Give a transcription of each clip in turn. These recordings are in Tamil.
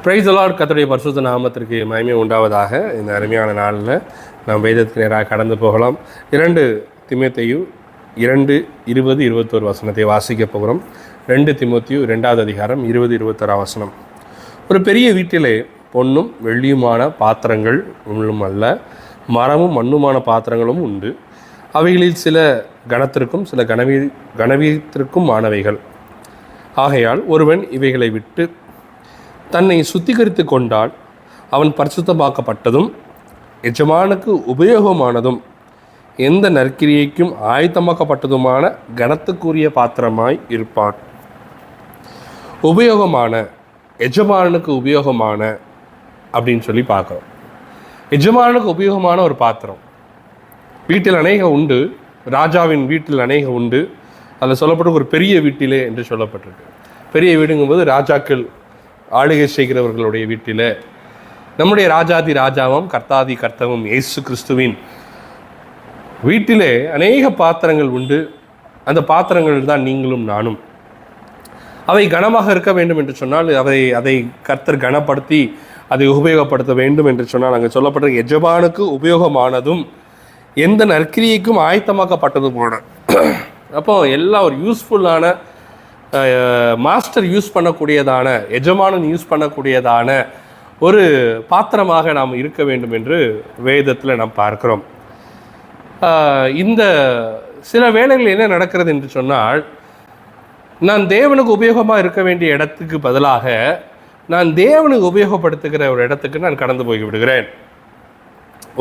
Praise the Lord. கர்த்தருடைய பரிசுத்த நாமத்திற்கு மகிமை உண்டாவதாக. இந்த அருமையான நாளில் நாம் வேதத்துக்கு நேராக கடந்து போகலாம். 2 தீமோத்தேயு 2:20-21 வசனத்தை வாசிக்க போகிறோம். 2 தீமோத்தேயு 2வது அதிகாரம் 20-21 வசனம். ஒரு பெரிய வீட்டிலே பொன்னும் வெள்ளியுமான பாத்திரங்கள் ஒன்றும் அல்ல, மரமும் மண்ணுமான பாத்திரங்களும் உண்டு. அவைகளில் சில கனத்திற்கும் சில கனவீனத்திற்கும் ஆனவைகள். ஆகையால் ஒருவன் இவைகளை விட்டு தன்னை சுத்திகரித்து கொண்டால் அவன் பரிசுத்தமாக்கப்பட்டதும் எஜமானுக்கு உபயோகமானதும் எந்த நற்கிரியைக்கும் ஆயத்தமாக்கப்பட்டதுமான கனத்துக்குரிய பாத்திரமாய் இருப்பான். உபயோகமான, எஜமானுக்கு உபயோகமான அப்படின்னு சொல்லி பார்க்குறோம். எஜமானுக்கு உபயோகமான ஒரு பாத்திரம். வீட்டில் அநேகம் உண்டு. ராஜாவின் வீட்டில் அநேகம் உண்டு. அதில் சொல்லப்பட்ட ஒரு பெரிய வீட்டிலே என்று சொல்லப்பட்டிருக்கு. பெரிய வீடுங்கும்போது ராஜாக்கள் ஆளுகை செய்கிறவர்களுடைய வீட்டில், நம்முடைய ராஜாதி ராஜாவும் கர்த்தாதி கர்த்தவும் இயேசு கிறிஸ்துவின் வீட்டிலே அநேக பாத்திரங்கள் உண்டு. அந்த பாத்திரங்கள் தான் நீங்களும் நானும். அவை கனமாக இருக்க வேண்டும் என்று சொன்னால் அதை கர்த்தர் கனப்படுத்தி அதை உபயோகப்படுத்த வேண்டும் என்று சொன்னால் அங்கே சொல்லப்பட்ட எஜமானுக்கு உபயோகமானதும் எந்த நற்கிரியைக்கும் ஆயத்தமாக்கப்பட்டதுமான. அப்போ எல்லாம் ஒரு யூஸ்ஃபுல்லான, மாஸ்டர் யூஸ் பண்ணக்கூடியதான, எஜமானன் யூஸ் பண்ணக்கூடியதான ஒரு பாத்திரமாக நாம் இருக்க வேண்டும் என்று வேதத்தில் நாம் பார்க்கிறோம். இந்த சில வேளைகளில் என்ன நடக்கிறது என்று சொன்னால், நான் தேவனுக்கு உபயோகமாக இருக்க வேண்டிய இடத்துக்கு பதிலாக நான் தேவனுக்கு உபயோகப்படுத்துகிற ஒரு இடத்துக்கு நான் கடந்து போய் விடுகிறேன்.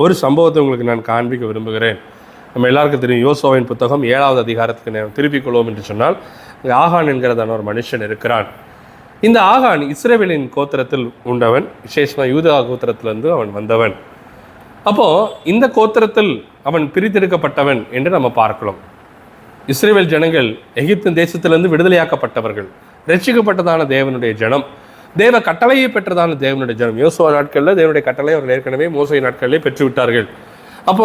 ஒரு சம்பவத்தை உங்களுக்கு நான் காண்பிக்க விரும்புகிறேன். நம்ம எல்லாருக்கும் தெரியும், யோசுவாவின் புத்தகம் 7வது அதிகாரத்துக்கு நாம் திருப்பிக் கொள்வோம் என்று சொன்னால், ஆகான் என்கிறதான ஒரு மனுஷன் இருக்கிறான். இந்த ஆகான் இஸ்ரவேலின் கோத்திரத்தில் உண்டவன், விசேஷமாக யூதா கோத்திரத்திலிருந்து அவன் வந்தவன். அப்போது இந்த கோத்திரத்தில் அவன் பிரித்தெடுக்கப்பட்டவன் என்று நம்ம பார்க்கலாம். இஸ்ரவேல் ஜனங்கள் எகிப்தின் தேசத்திலிருந்து விடுதலையாக்கப்பட்டவர்கள், ரட்சிக்கப்பட்டதான தேவனுடைய ஜனம், தேவ கட்டளையை பெற்றதான தேவனுடைய ஜனம். யோசுவா நாட்களில் தேவனுடைய கட்டளை அவர்கள் ஏற்கனவே மோசே நாட்களிலே பெற்றுவிட்டார்கள். அப்போ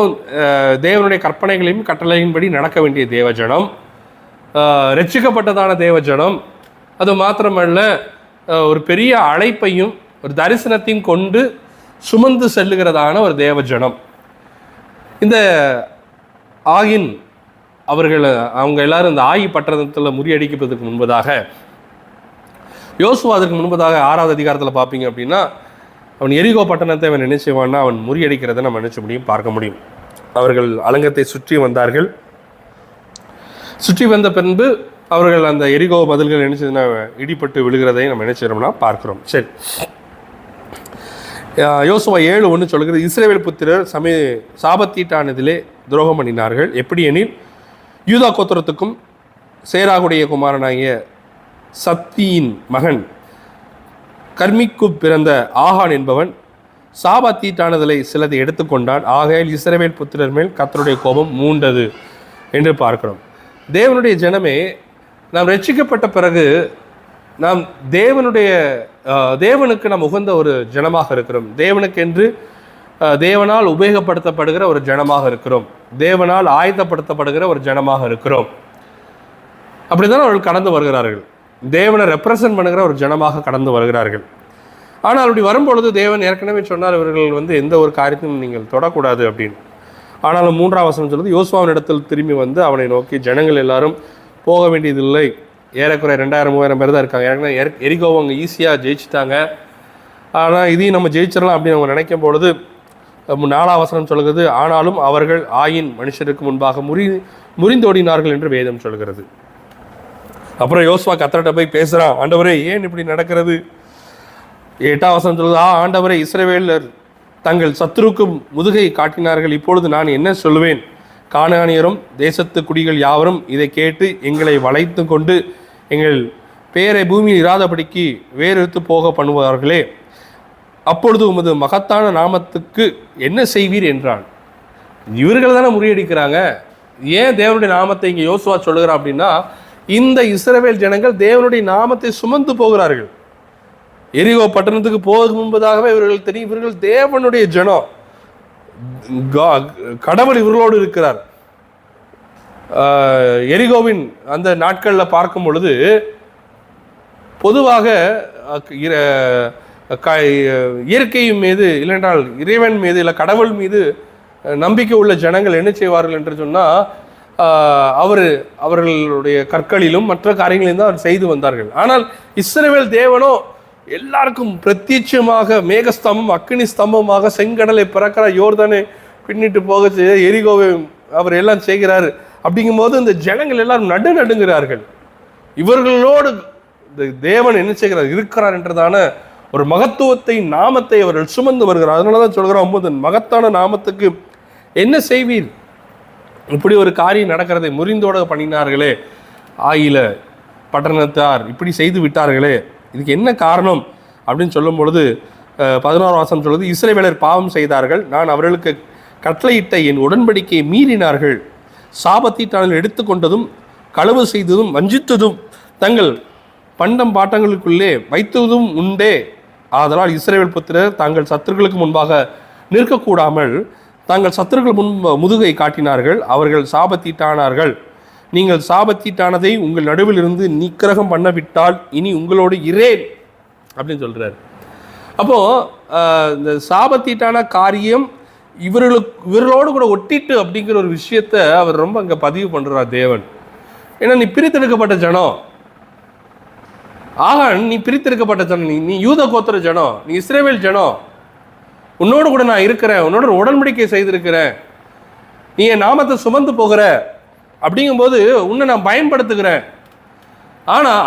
தேவனுடைய கற்பனைகளையும் கட்டளையின்படி நடக்க வேண்டிய தேவ ஜனம், ரட்சிக்கப்பட்டதான தேவ ஜனம். அது மாத்திரமல்ல, ஒரு பெரிய அழைப்பையும் ஒரு தரிசனத்தையும் கொண்டு சுமந்து செல்லுகிறதான ஒரு தேவ ஜனம். இந்த ஆகின் அவங்க எல்லாரும் இந்த ஆகி பட்டணத்தில் முறியடிக்கிறதுக்கு முன்பதாக, யோசுவா அதற்கு முன்பதாக 6வது அதிகாரத்தில் பார்ப்பீங்க அப்படின்னா, அவன் எரிகோ பட்டணத்தை அவன் நினைச்சுவான்னா அவன் முறியடிக்கிறத நம்ம நினைச்ச முடியும், பார்க்க முடியும். அவர்கள் அலங்கத்தை சுற்றி வந்தார்கள். சுற்றி வந்த பின்பு அவர்கள் அந்த எரிகோ மதில்கள் நினைச்சதுன்னா இடிப்பட்டு விழுகிறதை நம்ம நினைச்சிடோம்னா பார்க்கிறோம். சரி, யோசுவா 7:1 சொல்கிறது, இஸ்ரவேல் புத்திரர் சாபத்தீட்டானதிலே துரோகம் பண்ணினார்கள். எப்படி எனில், யூதா கோத்திரத்துக்கும் சேராகுடைய குமாரனாகிய சத்தியின் மகன் கர்மிக்கு பிறந்த ஆகான் என்பவன் சாபத்தீட்டானதிலே சிலதை எடுத்துக்கொண்டான். ஆகையால் இஸ்ரவேல் புத்திரர் மேல் கர்த்தருடைய கோபம் மூண்டது என்று பார்க்கிறோம். தேவனுடைய ஜனமே, நாம் ரட்சிக்கப்பட்ட பிறகு நாம் தேவனுக்கு நாம் உகந்த ஒரு ஜனமாக இருக்கிறோம். தேவனுக்கென்று தேவனால் உபயோகப்படுத்தப்படுகிற ஒரு ஜனமாக இருக்கிறோம். தேவனால் ஆயத்தப்படுத்தப்படுகிற ஒரு ஜனமாக இருக்கிறோம். அப்படிதான் அவர்கள் கடந்து வருகிறார்கள். தேவனை ரெப்ரசன்ட் பண்ணுகிற ஒரு ஜனமாக கடந்து வருகிறார்கள். ஆனால் அப்படி வரும்பொழுது தேவன் ஏற்கனவே சொன்னார், இவர்கள் எந்த ஒரு காரியத்தையும் நீங்கள் தொடக்கூடாது அப்படின்னு. ஆனாலும் 3ஆம் வசனம் சொல்லுது, யோசுவாவின் இடத்தில் திரும்பி வந்து அவனை நோக்கி, ஜனங்கள் எல்லாரும் போக வேண்டியதில்லை, ஏறக்குறை 2000-3000 பேர் தான் இருக்காங்க. ஏற்கனவே எரிகோவை அவங்க ஈஸியாக ஜெயிச்சுட்டாங்க. ஆனால் இதையும் நம்ம ஜெயிச்சிடலாம் அப்படின்னு அவங்க நினைக்கும் பொழுது 4ஆம் வசனம் சொல்கிறது, ஆனாலும் அவர்கள் ஆயின் மனுஷருக்கு முன்பாக முறிந்தோடினார்கள் என்று வேதம் சொல்கிறது. அப்புறம் யோசுவா கர்த்தர்கிட்ட போய் பேசுகிறான், ஆண்டவரே ஏன் இப்படி நடக்கிறது? 8ஆம் வசனம் சொல்லுது, ஆண்டவரே, இஸ்ரவேலர் தங்கள் சத்துருக்கு முதுகை காட்டினார்கள், இப்பொழுது நான் என்ன சொல்லுவேன்? கானானியரும் தேசத்து குடிகள் யாவரும் இதை கேட்டு எங்களை வளைத்து கொண்டு எங்கள் பேரை பூமியில் இராதபடிக்கு வேறெடுத்து போக பண்ணுவார்களே, அப்பொழுது உமது மகத்தான நாமத்துக்கு என்ன செய்வீர் என்றான். இவர்கள் தானே முறியடிக்கிறாங்க. ஏன் தேவனுடைய நாமத்தை இங்கே யோசுவா சொல்லுகிறான் அப்படின்னா, இந்த இஸ்ரவேல் ஜனங்கள் தேவனுடைய நாமத்தை சுமந்து போகிறார்கள். எரிகோ பட்டணத்துக்கு போகும் முன்பதாகவே இவர்கள் தெரியும், இவர்கள் தேவனுடைய ஜனம், கடவுள் இவர்களோடு இருக்கிறார். எரிகோவின் அந்த நாட்களில் பார்க்கும் பொழுது பொதுவாக இயற்கையின் மீது இல்லைன்றால் இறைவன் மீது இல்லை கடவுள் மீது நம்பிக்கை உள்ள ஜனங்கள் என்ன செய்வார்கள் என்று சொன்னால் அவர்களுடைய கற்களிலும் மற்ற காரியங்களையும் தான் அவர் செய்து வந்தார்கள். ஆனால் இஸ்ரவேல் தேவனோ எல்லாருக்கும் பிரத்யட்சமாக மேகஸ்தம்பம் அக்கினி ஸ்தம்பமாக செங்கடலை பிறக்கிற யோர்தானை பின்னிட்டு போக செய்ய எரிகோவை அவர் எல்லாம் செய்கிறார். அப்படிங்கும்போது இந்த ஜனங்கள் எல்லாரும் நடுங்கிறார்கள். இவர்களோடு தேவன் என்ன செய்கிறார் இருக்கிறார் என்றதான ஒரு மகத்துவத்தை நாமத்தை அவர்கள் சுமந்து வருகிறார். அதனாலதான் சொல்கிறோம், மகத்தான நாமத்துக்கு என்ன செய்வீர்? இப்படி ஒரு காரியம் நடக்கிறதை முறிந்தோட பண்ணினார்களே, ஆயில பட்டணத்தார் இப்படி செய்து விட்டார்களே, இதுக்கு என்ன காரணம் அப்படின்னு சொல்லும் பொழுது 11ஆம் வசனம் சொல்வது, இஸ்ரவேலர் பாவம் செய்தார்கள், நான் அவர்களுக்கு கட்டளையிட்ட என் உடன்படிக்கையை மீறினார்கள், சாபத்தீட்டானில் எடுத்துக்கொண்டதும் களவு செய்ததும் வஞ்சித்ததும் தங்கள் பண்டம் பாட்டங்களுக்குள்ளே வைத்ததும் உண்டே. ஆதலால் இஸ்ரவேல் புத்திரர் தாங்கள் சத்துருக்களுக்கு முன்பாக நிற்கக்கூடாமல் தாங்கள் சத்துருக்கள் முதுகை காட்டினார்கள், அவர்கள் சாபத்தீட்டானார்கள். நீங்கள் சாபத்தீட்டானதை உங்கள் நடுவில் இருந்து நிக்கிரகம் பண்ண விட்டால் இனி உங்களோடு இரேன் அப்படின்னு சொல்றாரு. அப்போ இந்த சாபத்தீட்டான காரியம் இவர்களோடு கூட ஒட்டிட்டு அப்படிங்கிற ஒரு விஷயத்த அவர் ரொம்ப அங்கே பதிவு பண்றார் தேவன். ஏன்னா நீ பிரித்தெடுக்கப்பட்ட ஜனம், நீ பிரித்தெடுக்கப்பட்ட ஜனம், நீ யூத கோத்திர ஜனம், நீ இஸ்ரவேல் ஜனம், உன்னோடு கூட நான் இருக்கிறேன், உன்னோட உடன்படிக்கை செய்திருக்கிறேன், நீ என் நாமத்தை சுமந்து போகிற அப்படிங்கும்போது உன்னை நான் பயன்படுத்துகிறேன். ஆனால்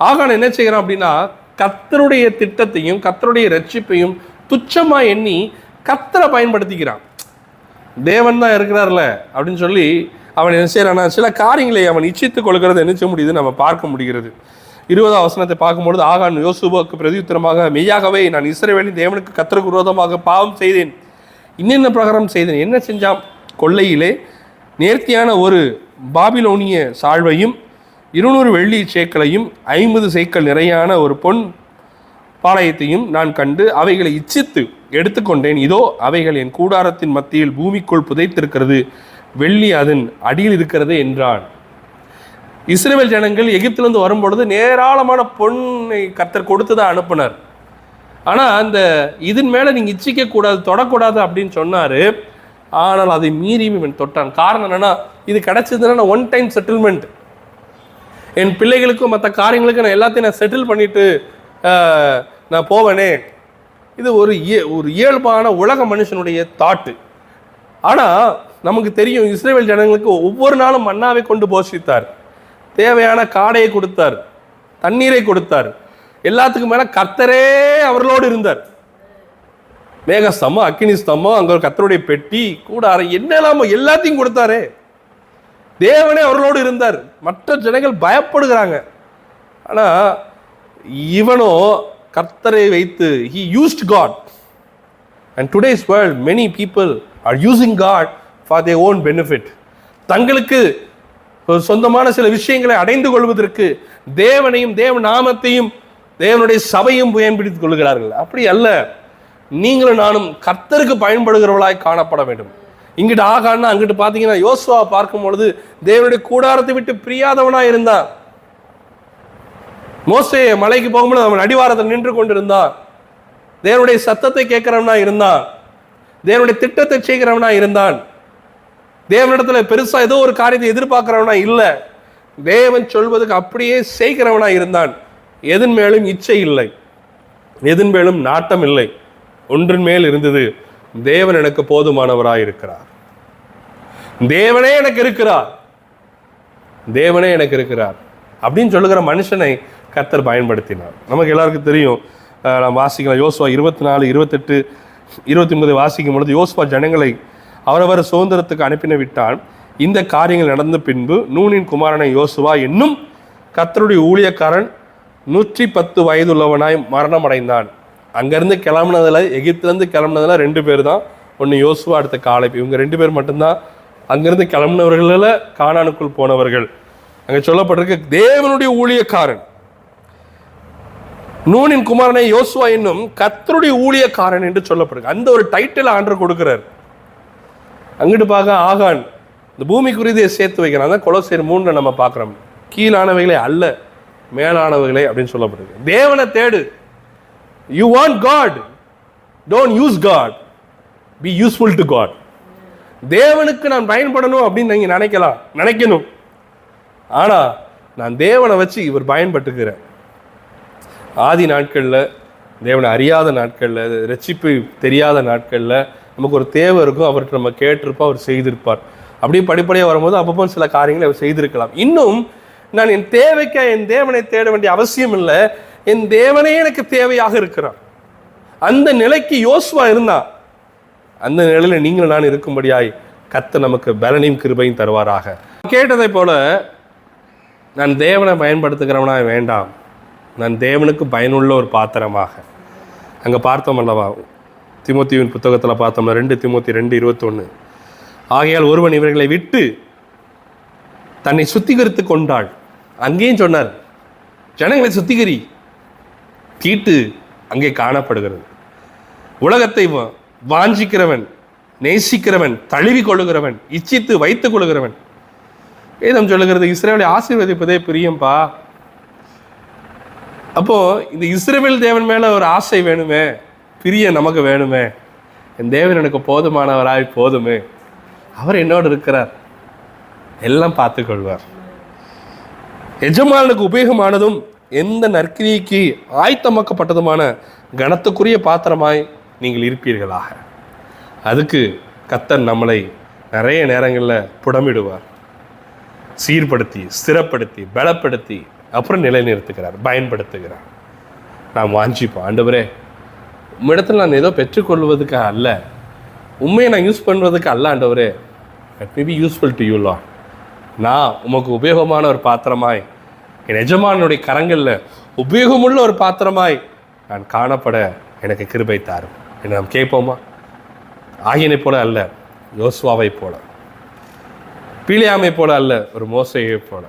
ஆகான் என்ன செய்கிறான் அப்படின்னா, கர்த்தருடைய திட்டத்தையும் கர்த்தருடைய ரட்சிப்பையும் துச்சமாக எண்ணி கர்த்தரை பயன்படுத்திக்கிறான். தேவன் தான் இருக்கிறார்ல அப்படின்னு சொல்லி அவன் என்ன செய்யறான்னா சில காரியங்களை அவன் இச்சித்து கொள்கிறது என்ன செய்ய முடியுது நம்ம பார்க்க முடிகிறது. 20ஆம் வசனத்தை பார்க்கும்பொழுது, ஆகான் யோசுவாவுக்கு பிரதியுத்தரமாக, மெய்யாகவே நான் இஸ்ரவேலின் தேவனுக்கு கர்த்தருக்கு விரோதமாக பாவம் செய்தேன், இன்னென்ன பிரகாரம் செய்தேன். என்ன செஞ்சான்? கொள்ளையிலே நேர்த்தியான ஒரு பாபிலோனிய சால்வையும் 200 வெள்ளி சேக்கலையும் 50 சேக்கல் நிறையான ஒரு பொன் பாளையத்தையும் நான் கண்டு அவைகளை இச்சித்து எடுத்துக்கொண்டேன். இதோ அவைகள் என் கூடாரத்தின் மத்தியில் பூமிக்குள் புதைத்திருக்கிறது, வெள்ளி அதன் அடியில் இருக்கிறது என்றான். இஸ்ரவேல் ஜனங்கள் எகிப்திலிருந்து வரும்பொழுது நேராளமான பொன்னை கர்த்தர் கொடுத்து தான் அனுப்பினார். ஆனால் அந்த இதன் மேலே நீங்கள் இச்சிக்க கூடாது, தொடக்கூடாது அப்படின்னு சொன்னார். ஆனால் அதை மீறியும் இவன் தொட்டான். காரணம் என்னன்னா, இது கிடைச்சதுன்னா ஒன் டைம் செட்டில்மெண்ட், என் பிள்ளைகளுக்கும் மற்ற காரியங்களுக்கும் நான் எல்லாத்தையும் நான் செட்டில் பண்ணிட்டு நான் போவேனே. இது ஒரு இயல்பான உலக மனுஷனுடைய தாட்டு. ஆனால் நமக்கு தெரியும், இஸ்ரவேல் ஜனங்களுக்கு ஒவ்வொரு நாளும் மன்னாவை கொண்டு போஷித்தார், தேவையான காடையை கொடுத்தார், தண்ணீரை கொடுத்தார், எல்லாத்துக்கும் மேலே கர்த்தரே அவர்களோடு இருந்தார். மேகஸ்தம்பம், அக்கினி ஸ்தம்பம், அங்கே ஒரு கர்த்தருடைய பெட்டி, கூடார, என்னெல்லாமோ எல்லாத்தையும் கொடுத்தாரே. தேவனே அவர்களோடு இருந்தார். மற்ற ஜனங்கள் பயப்படுகிறாங்க. ஆனால் இவனோ கர்த்தரை வைத்து he used God. And today's world many people are using God for their own benefit. தங்களுக்கு சொந்தமான சில விஷயங்களை அடைந்து கொள்வதற்கு தேவனையும் தேவ நாமத்தையும் தேவனுடைய சபையும் பயன்படுத்திக் கொள்கிறார்கள். அப்படி அல்ல, நீங்களும் நானும் கர்த்தருக்கு பயன்படுகிறவர்களாய் காணப்பட வேண்டும். இங்கிட்டு ஆகான்னா அங்கிட்டு பார்த்தீங்கன்னா யோசுவா பார்க்கும் பொழுது தேவனுடைய கூடாரத்தை விட்டு பிரியாதவனாக இருந்தான். மோசே மலைக்கு போகும்போது அவன் அடிவாரத்தில் நின்று கொண்டிருந்தான். தேவனுடைய சத்தத்தை கேட்கிறவனா இருந்தான், தேவனுடைய திட்டத்தை செய்கிறவனா இருந்தான். தேவனிடத்துல பெருசா ஏதோ ஒரு காரியத்தை எதிர்பார்க்கிறவனா இல்லை, தேவன் சொல்வதுக்கு அப்படியே செய்கிறவனா இருந்தான். எதன் மேலும் இச்சை இல்லை, எதன் மேலும் நாட்டம் இல்லை, ஒன்றின் மேல் இருந்தது, தேவன் எனக்கு போதுமானவராய் இருக்கிறார், தேவனே எனக்கு இருக்கிறார், தேவனே எனக்கு இருக்கிறார் அப்படின்னு சொல்லுகிற மனுஷனை கர்த்தர் பயன்படுத்தினார். நமக்கு எல்லாருக்கும் தெரியும், நாம் வாசிக்கலாம் யோசுவா 24, 28, 29 வாசிக்கும் பொழுது, யோசுவா ஜனங்களை அவரவர் சுதந்திரத்துக்கு அனுப்பின விட்டான். இந்த காரியங்கள் நடந்த பின்பு நூனின் குமாரனை யோசுவா என்னும் கர்த்தருடைய ஊழியக்காரன் 110 வயதுள்ளவனாய் மரணம் அடைந்தான். அங்கேருந்து கிளம்புனதில், எகிப்திலேருந்து கிளம்புனதில் 2 பேர் தான். ஒன்று யோசுவா, அடுத்த காலேப். இவங்க 2 பேர் மட்டும்தான் அங்கேருந்து கிளம்புனவர்களில் கானானுக்குள் போனவர்கள். அங்கே சொல்லப்பட்டிருக்கு, தேவனுடைய ஊழியக்காரன் நூனின் குமாரனை யோசுவா என்னும் கர்த்தருடைய ஊழியக்காரன் என்று சொல்லப்படுது. அந்த ஒரு டைட்டில் ஆண்டவர் கொடுக்கிறார். அங்கிட்டு பார்க்க ஆகான் இந்த பூமிக்குரியதை சேர்த்து வைக்கிறான். அதான் கொலோசியர் 3 நம்ம பார்க்குறோம், கீழானவைகளே அல்ல மேலானவைகளே அப்படின்னு சொல்லப்படுது. தேவனை தேடு, you want God, don't use God, be useful to God. தேவனுக்கு நான் பயன்படணும் அப்படின்னு நீங்க நினைக்கணும். ஆனா நான் தேவனை வச்சு இவர் பயன்பட்டுக்கிறேன். ஆதி நாட்களில், தேவனை அறியாத நாட்களில், ரட்சிப்பு தெரியாத நாட்களில் நமக்கு ஒரு தேவை இருக்கும், அவர்கிட்ட நம்ம கேட்டிருப்போம், அவர் செய்திருப்பார். அப்படியே படிப்படியாக வரும்போது அப்பப்போ சில காரியங்களை அவர் செய்திருக்கலாம். இன்னும் நான் என் தேவைக்கு என் தேவனை தேட வேண்டிய அவசியம் இல்லை, என் தேவனே எனக்கு தேவையாக இருக்கிறான். அந்த நிலைக்கு யோசுவா இருந்தான். அந்த நிலையில் நீங்களும் நான் இருக்கும்படியாய் கர்த்தர் நமக்கு பலனையும் கிருபையும் தருவாராக. கேட்டதை போல நான் தேவனை பயன்படுத்துகிறவனா வேண்டாம், நான் தேவனுக்கு பயனுள்ள ஒரு பாத்திரமாக. அங்கே பார்த்தோம் அல்லவா, தீமோத்தேயுவின் புத்தகத்தில் பார்த்தோம்னா 2 தீமோத்தேயு 2:21, ஆகையால் ஒருவன் இவர்களை விட்டு தன்னை சுத்திகரித்து கொண்டாள். அங்கேயும் சொன்னார், ஜனங்களை சுத்திகரி. தீட்டு அங்கே காணப்படுகிறது. உலகத்தை வாஞ்சிக்கிறவன், நேசிக்கிறவன், தழுவி கொள்ளுகிறவன், இச்சித்து வைத்துக் கொள்ளுகிறவன். வேதம் சொல்லுகிறது இஸ்ரவேலை ஆசீர்வதிப்பதே பிரியம்பா. அப்போ இந்த இஸ்ரவேல் தேவன் மேல ஒரு ஆசை வேணுமே, பிரிய நமக்கு வேணுமே. என் தேவன் எனக்கு போதுமானவராய் போதுமே, அவர் என்னோடு இருக்கிறார், எல்லாம் பார்த்து கொள்வார். எஜமானுக்கு உபயோகமானதும் எந்த நற்கிரிக்கு ஆயத்தமாக்கப்பட்டதுமான கனத்துக்குரிய பாத்திரமாய் நீங்கள் இருப்பீர்களாக. அதுக்கு கர்த்தர் நம்மளை நிறைய நேரங்களில் புடமிடுவார், சீர்படுத்தி, ஸ்திரப்படுத்தி, பலப்படுத்தி, அப்புறம் நிலைநிறுத்துகிறார், பயன்படுத்துகிறார். நாம் வாஞ்சிப்போம், ஆண்டவரே உம்மிடத்தில் நான் ஏதோ பெற்றுக்கொள்வதுக்காக அல்ல, உண்மையை நான் யூஸ் பண்ணுறதுக்கு அல்ல ஆண்டவரே, it may be useful to you Lord. நான் உமக்கு உபயோகமான ஒரு பாத்திரமாய், என் எஜமானுடைய கரங்களில் உபயோகமுள்ள ஒரு பாத்திரமாய் நான் காணப்பட எனக்கு கிருபை தாரும் என்று நாம் கேட்போமா? ஆகியனை போல அல்ல, யோசுவாவை போல, பீலியாமை போல அல்ல, ஒரு மோசேயை போல,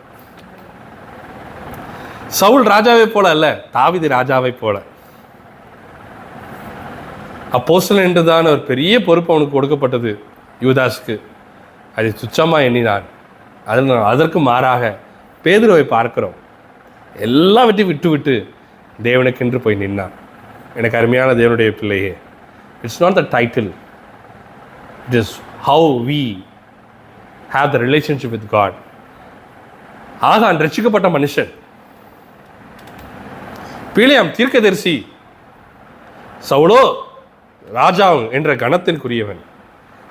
சவுல் ராஜாவை போல அல்ல, தாவீது ராஜாவை போல. அப்போஸ்தலன் என்றுதான் ஒரு பெரிய பொறுப்பு அவனுக்கு கொடுக்கப்பட்டது யூதாஸுக்கு. அதை துச்சமாக எண்ணினான். அதற்கு மாறாக பேதுருவை பார்க்கிறோம், எல்லாவற்றையும் விட்டு தேவனுக்கென்று போய் நின்னான். எனக்கு அருமையான தேவனுடைய பிள்ளையே, it's not the title, it is how we have the relationship with God. ஆகான் ரட்சிக்கப்பட்ட மனுஷன், பீலியாம் தீர்க்கதரிசி, சவுலோ ராஜா என்ற கணத்திற்குரியவன்.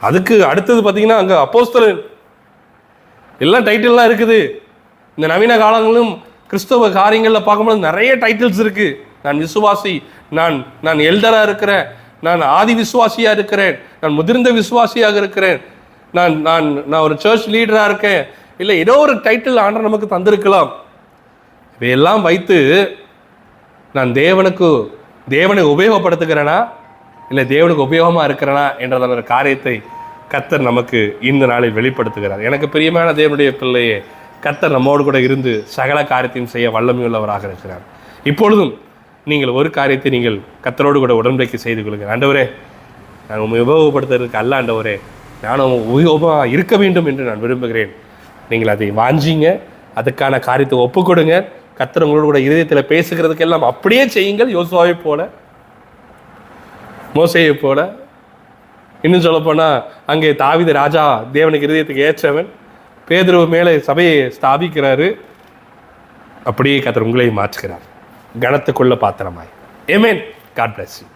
அதுக்கு அடுத்தது பார்த்தீங்கன்னா அங்கே அப்போஸ்தலன், எல்லாம் டைட்டில்லாம் இருக்குது. இந்த நவீன காலங்களும் கிறிஸ்தவ காரியங்களில் பார்க்கும்போது நிறைய டைட்டில்ஸ் இருக்குது. நான் விசுவாசி, நான் எல்டராக இருக்கிறேன், நான் ஆதி விசுவாசியாக இருக்கிறேன், நான் முதிர்ந்த விசுவாசியாக இருக்கிறேன், நான் ஒரு சர்ச் லீடராக இருக்கேன், இல்லை ஏதோ ஒரு டைட்டில் ஆண்டவர் நமக்கு தந்திருக்கலாம். இதையெல்லாம் வைத்து நான் தேவனை உபயோகப்படுத்துகிறேனா இல்லை தேவனுக்கு உபயோகமாக இருக்கிறேனா என்றதான ஒரு காரியத்தை கர்த்தர் நமக்கு இந்த நாளில் வெளிப்படுத்துகிறார். எனக்கு பிரியமான தேவனுடைய பிள்ளையே, கர்த்தர் நம்மோடு கூட இருந்து சகல காரியத்தையும் செய்ய வல்லமையுள்ளவராக இருக்கிறார். இப்பொழுதும் நீங்கள் ஒரு காரியத்தை நீங்கள் கர்த்தரோடு கூட உடன்படிக்கை செய்து கொள்ளுங்கள். ஆண்டவரே, நான் உண்மை உபயோகப்படுத்துறதுக்கு அல்ல ஆண்டவரே, நானும் உபயோகமாக இருக்க வேண்டும் என்று நான் விரும்புகிறேன். நீங்கள் அதை வாஞ்சிங்க, அதுக்கான காரியத்தை ஒப்புக்கொடுங்க. கர்த்தர் உங்களோட கூட இதயத்தில் பேசுகிறதுக்கு எல்லாம் அப்படியே செய்யுங்கள். யோசுவாவை போல, மோசேயை போல. இன்னும் சொல்லப்போனால் அங்கே தாவீது ராஜா தேவனுக்கு இருதயத்துக்கு ஏற்றவன், பேதுரு மேலே சபையை ஸ்தாபிக்கிறாரு. அப்படியே கர்த்தர் உங்களையும் மாற்றுகிறார், கனத்துக்குள்ள பாத்திரமாய். ஆமென். God bless you.